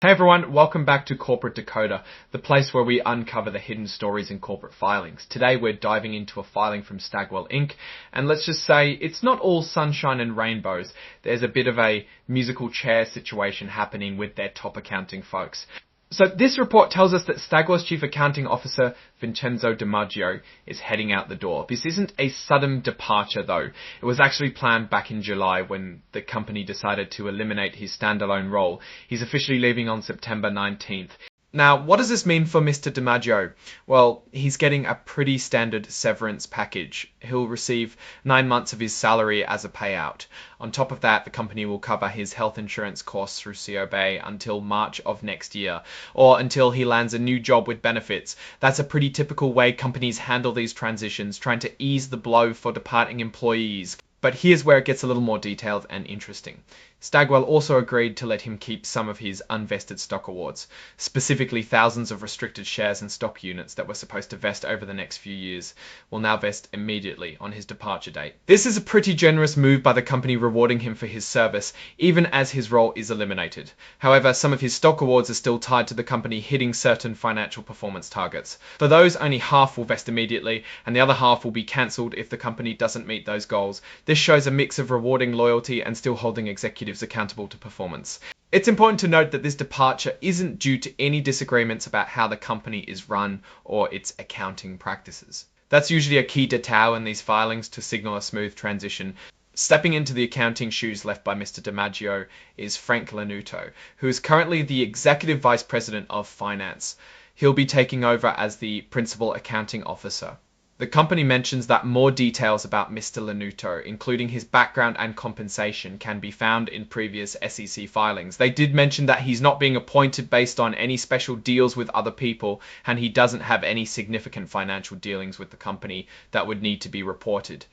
Hey everyone, welcome back to Corporate Decoder, the place where we uncover the hidden stories in corporate filings. Today we're diving into a filing from Stagwell Inc. And let's just say it's not all sunshine and rainbows. There's a bit of a musical chair situation happening with their top accounting folks. So this report tells us that Stagwell's Chief Accounting Officer, Vincenzo DiMaggio, is heading out the door. This isn't a sudden departure though. It was actually planned back in July when the company decided to eliminate his standalone role. He's officially leaving on September 19th. Now, what does this mean for Mr. DiMaggio? Well, he's getting a pretty standard severance package. He'll receive 9 months of his salary as a payout. On top of that, the company will cover his health insurance costs through COB until March of next year, or until he lands a new job with benefits. That's a pretty typical way companies handle these transitions, trying to ease the blow for departing employees. But here's where it gets a little more detailed and interesting. Stagwell also agreed to let him keep some of his unvested stock awards, specifically thousands of restricted shares and stock units that were supposed to vest over the next few years will now vest immediately on his departure date. This is a pretty generous move by the company rewarding him for his service, even as his role is eliminated. However, some of his stock awards are still tied to the company hitting certain financial performance targets. For those, only half will vest immediately, and the other half will be cancelled if the company doesn't meet those goals. This shows a mix of rewarding loyalty and still holding executives accountable to performance. It's important to note that this departure isn't due to any disagreements about how the company is run or its accounting practices. That's usually a key detail in these filings to signal a smooth transition. Stepping into the accounting shoes left by Mr. DiMaggio is Frank Lanuto, who is currently the Executive Vice President of Finance. He'll be taking over as the Principal Accounting Officer. The company mentions that more details about Mr. Lanuto, including his background and compensation, can be found in previous SEC filings. They did mention that he's not being appointed based on any special deals with other people, and he doesn't have any significant financial dealings with the company that would need to be reported.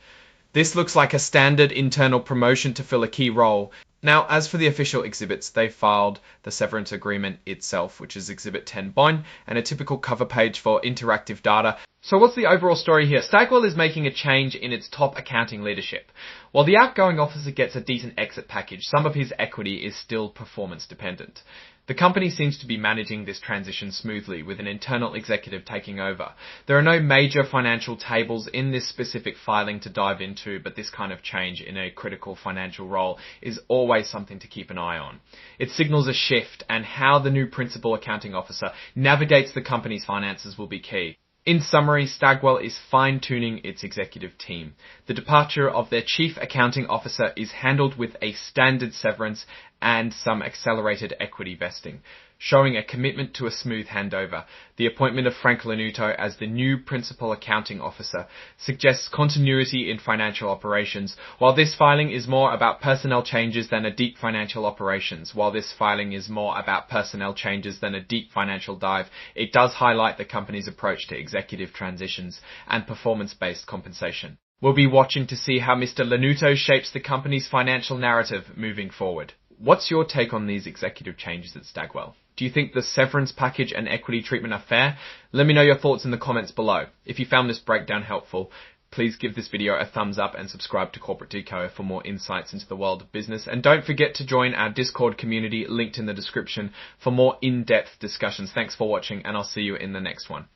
This looks like a standard internal promotion to fill a key role. Now, as for the official exhibits, they filed the severance agreement itself, which is Exhibit 10.1, and a typical cover page for interactive data. So what's the overall story here? Stagwell is making a change in its top accounting leadership. While the outgoing officer gets a decent exit package, some of his equity is still performance dependent. The company seems to be managing this transition smoothly with an internal executive taking over. There are no major financial tables in this specific filing to dive into, but this kind of change in a critical financial role is always something to keep an eye on. It signals a shift, and how the new principal accounting officer navigates the company's finances will be key. In summary, Stagwell is fine-tuning its executive team. The departure of their chief accounting officer is handled with a standard severance and some accelerated equity vesting, showing a commitment to a smooth handover. The appointment of Frank Lanuto as the new principal accounting officer suggests continuity in financial operations. While this filing is more about personnel changes than a deep financial operations, it does highlight the company's approach to executive transitions and performance-based compensation. We'll be watching to see how Mr. Lanuto shapes the company's financial narrative moving forward. What's your take on these executive changes at Stagwell? Do you think the severance package and equity treatment are fair? Let me know your thoughts in the comments below. If you found this breakdown helpful, please give this video a thumbs up and subscribe to Corporate Decoder for more insights into the world of business. And don't forget to join our Discord community linked in the description for more in-depth discussions. Thanks for watching, and I'll see you in the next one.